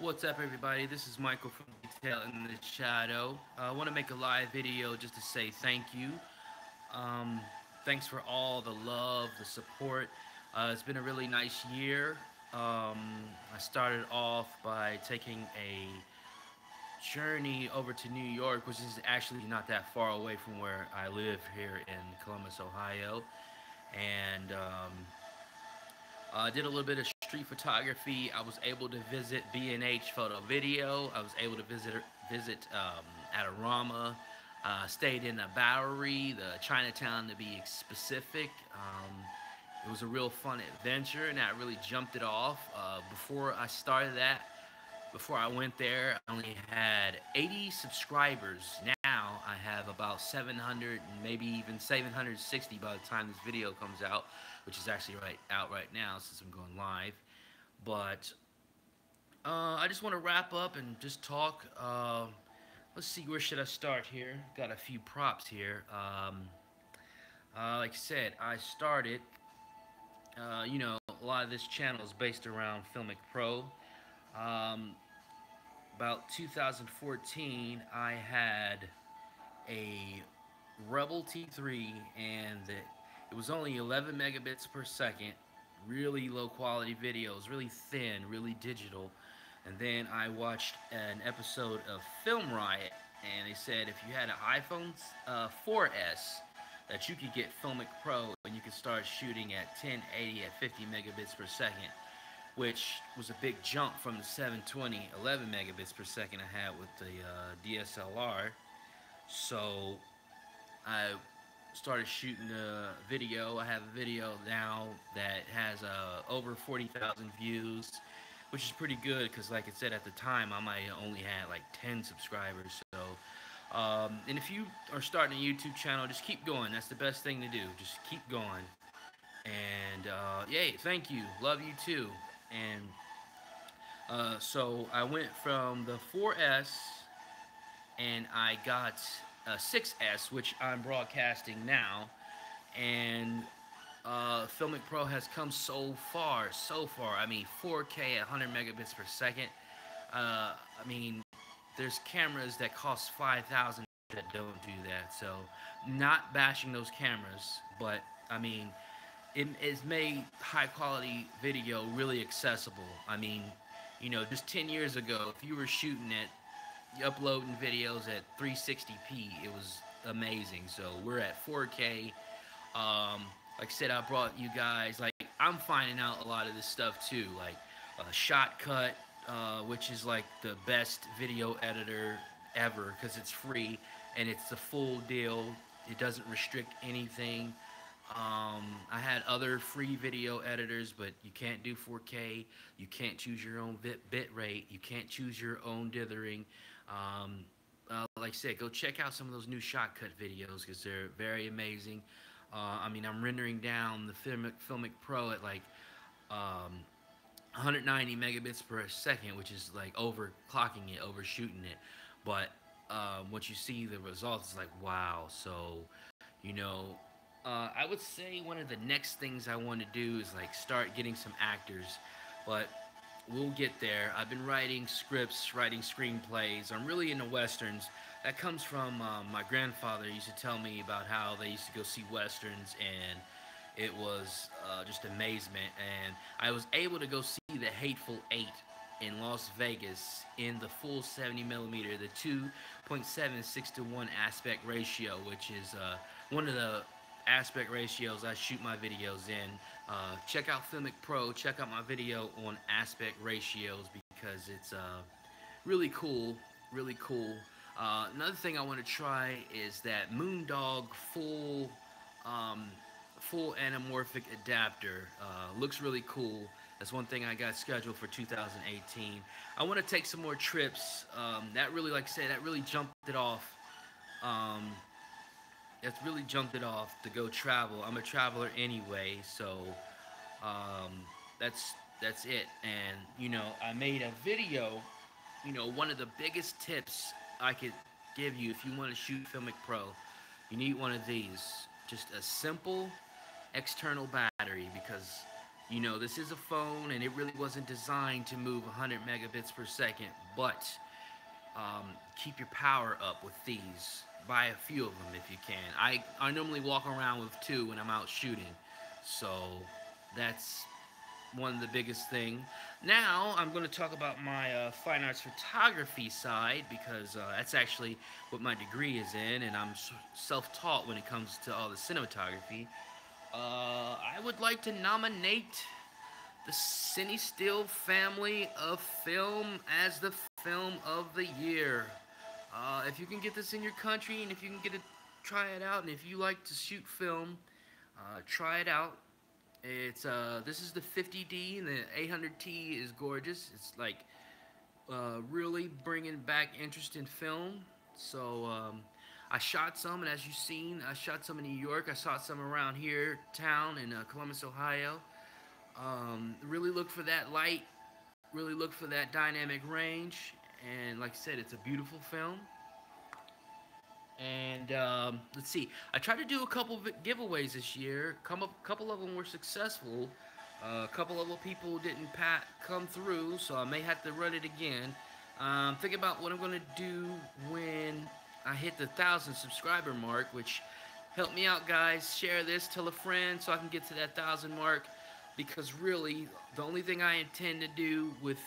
What's up, everybody? This is Michael from Detail in the Shadow. I want to make a live video just to say thank you. Um, Thanks for all the love, the support. It's been a really nice year. I started off by taking a journey over to New York, which is actually not that far away from where I live here in Columbus, Ohio. And I did a little bit of street photography. I was able to visit B&H Photo Video. I was able to visit Adorama. Stayed in the Bowery, the Chinatown to be specific. It was a real fun adventure, and that really jumped it off. Before I started that, before I went there, I only had 80 subscribers. Now I have about 700, maybe even 760 by the time this video comes out, which is actually out right now since I'm going live. But I just want to wrap up and just talk. Let's see, where should I start here? Got a few props here. Like I said, I started. A lot of this channel is based around FiLMiC Pro. Um, about 2014, I had a Rebel T3, and it was only 11 megabits per second. Really low quality videos, really thin, really digital. And then I watched an episode of Film Riot, and they said if you had an iPhone 4S, that you could get FiLMiC Pro and you could start shooting at 1080 at 50 megabits per second, which was a big jump from the 720 11 megabits per second I had with the DSLR. So I started shooting a video. I have a video now that has over 40,000 views, which is pretty good because, like I said, at the time I might only had like 10 subscribers. So, and if you are starting a YouTube channel, just keep going. That's the best thing to do. Just keep going. And yay, thank you. Love you too. And so I went from the 4S and I got a 6S, which I'm broadcasting now. And FiLMiC Pro has come so far, so far. I mean, 4K at 100 megabits per second. I mean, there's cameras that cost 5,000 that don't do that. So, not bashing those cameras, but I mean, it's made high quality video really accessible. I mean, just 10 years ago, if you were shooting at uploading videos at 360p, it was amazing. So we're at 4K. Like I said, I brought you guys, like, I'm finding out a lot of this stuff too, like Shotcut, which is like the best video editor ever because it's free and it's the full deal. It doesn't restrict anything. I had other free video editors, but you can't do 4K. You can't choose your own bit rate. You can't choose your own dithering. Like I said, go check out some of those new Shotcut videos because they're very amazing. I mean, I'm rendering down the FiLMiC Pro at like 190 megabits per second, which is like overclocking it, overshooting it. But once you see the results, it's like, wow. So, you know, I would say one of the next things I want to do is like start getting some actors, but we'll get there. I've been writing scripts, writing screenplays. I'm really into westerns. That comes from my grandfather. He used to tell me about how they used to go see westerns, and it was just amazement. And I was able to go see The Hateful Eight in Las Vegas in the full 70 millimeter, the 2.76 to 1 aspect ratio, which is one of the aspect ratios I shoot my videos in. Check out FiLMiC Pro. Check out my video on aspect ratios because it's really cool. Really cool. Another thing I want to try is that Moondog full anamorphic adapter. Looks really cool. That's one thing I got scheduled for 2018. I want to take some more trips. That really, like I said, that really jumped it off. That's really jumped it off to go travel. I'm a traveler anyway, so that's it. And I made a video. One of the biggest tips I could give you if you want to shoot FiLMiC Pro, you need one of these. Just a simple external battery, because You know, this is a phone and it really wasn't designed to move 100 megabits per second, but keep your power up with these. Buy a few of them if you can. I normally walk around with two when I'm out shooting, so that's one of the biggest thing. Now I'm going to talk about my fine arts photography side, because that's actually what my degree is in, and I'm self-taught when it comes to all the cinematography. I would like to nominate the Cinestill family of film as the film of the year. If you can get this in your country, and if you can get it, try it out, and if you like to shoot film, try it out. It's this is the 50D, and the 800T is gorgeous. It's like really bringing back interest in film. So I shot some, and as you've seen, I shot some in New York. I shot some around here town in Columbus, Ohio. Really look for that light. Really look for that dynamic range. And like I said, it's a beautiful film. And let's see, I tried to do a couple of giveaways this year. A couple of them were successful. A couple of people didn't come through, so I may have to run it again. Think about what I'm going to do when I hit the 1,000 subscriber mark, which help me out, guys. Share this, tell a friend so I can get to that 1,000 mark, because really the only thing I intend to do with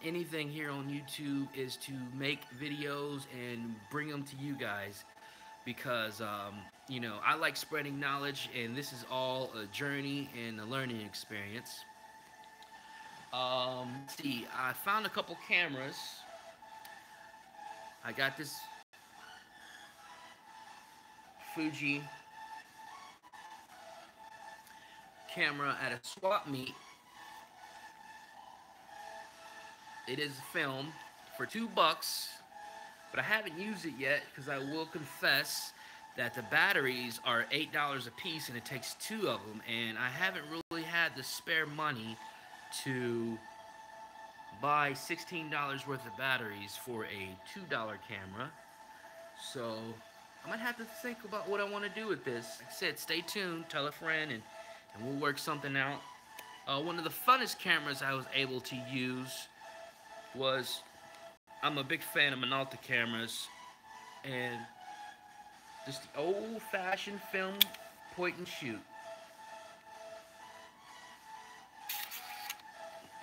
anything here on YouTube is to make videos and bring them to you guys, because you know, I like spreading knowledge, and this is all a journey and a learning experience. Let's see, I found a couple cameras. I got this Fuji camera at a swap meet. It is a film for $2, but I haven't used it yet, because I will confess that the batteries are $8 a piece, and it takes 2 of them, and I haven't really had the spare money to buy $16 worth of batteries for a $2 camera. So I might have to think about what I want to do with this. Like I said, stay tuned, tell a friend, and we'll work something out. One of the funnest cameras I was able to use was, I'm a big fan of Minolta cameras, and just the old-fashioned film point and shoot.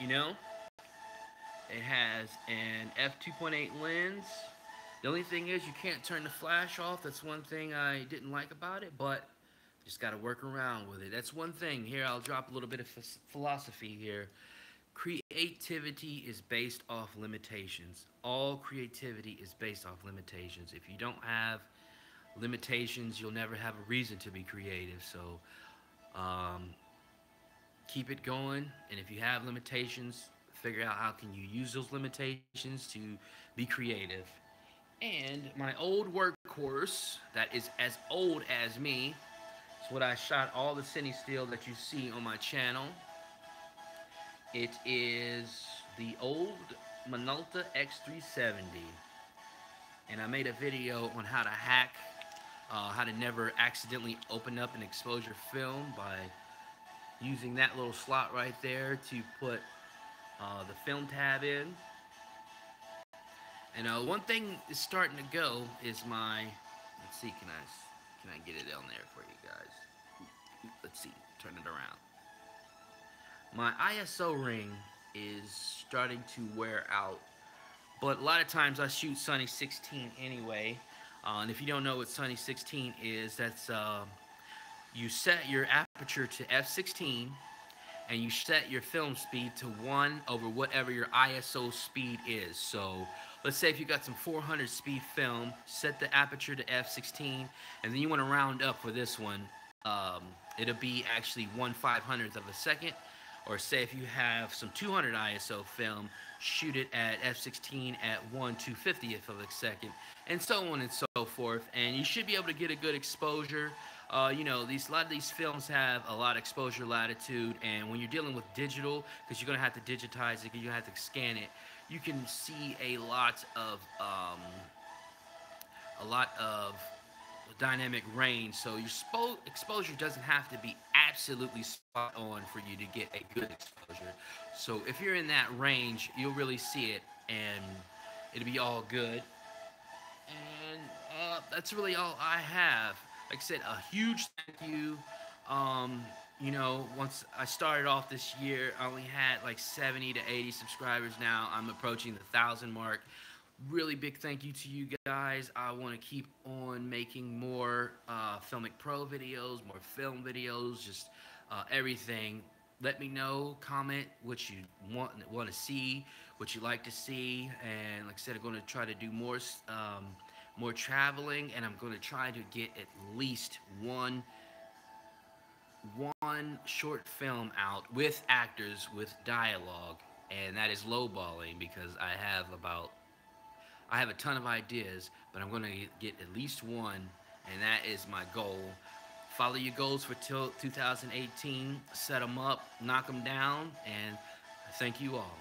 You know, it has an f2.8 lens. The only thing is you can't turn the flash off. That's one thing I didn't like about it, but just got to work around with it. That's one thing. Here, I'll drop a little bit of philosophy here. Creativity is based off limitations. All creativity is based off limitations. If you don't have limitations, you'll never have a reason to be creative. So keep it going, and if you have limitations, figure out how can you use those limitations to be creative. And my old workhorse, that is as old as me, is what I shot all the Cinestill that you see on my channel. It is the old Minolta X370, and I made a video on how to hack, how to never accidentally open up an exposure film by using that little slot right there to put the film tab in. And one thing is starting to go is my, let's see, can I get it on there for you guys? Let's see, turn it around. My ISO ring is starting to wear out, but a lot of times I shoot Sunny 16 anyway. And if you don't know what Sunny 16 is, that's you set your aperture to f16, and you set your film speed to 1 over whatever your ISO speed is. So let's say if you got some 400 speed film, set the aperture to f16, and then you want to round up for this one. It'll be actually 1/500th of a second. Or say if you have some 200 ISO film, shoot it at f16 at 1/250th of a second, and so on and so forth. And you should be able to get a good exposure. You know, a lot of these films have a lot of exposure latitude, and when you're dealing with digital, because you're gonna have to digitize it, because you have to scan it, you can see a lot of dynamic range, so your exposure doesn't have to be absolutely spot on for you to get a good exposure. So if you're in that range, you'll really see it, and it'll be all good. And that's really all I have. Like I said, a huge thank you. Um, once I started off this year, I only had like 70 to 80 subscribers. Now I'm approaching the 1,000 mark. Really big thank you to you guys. I want to keep on making more FiLMiC Pro videos, more film videos, just everything. Let me know, comment what you want to see, what you like to see, and like I said, I'm going to try to do more traveling, and I'm going to try to get at least one short film out with actors with dialogue, and that is lowballing because I have a ton of ideas, but I'm going to get at least one, and that is my goal. Follow your goals for 2018, set them up, knock them down, and thank you all.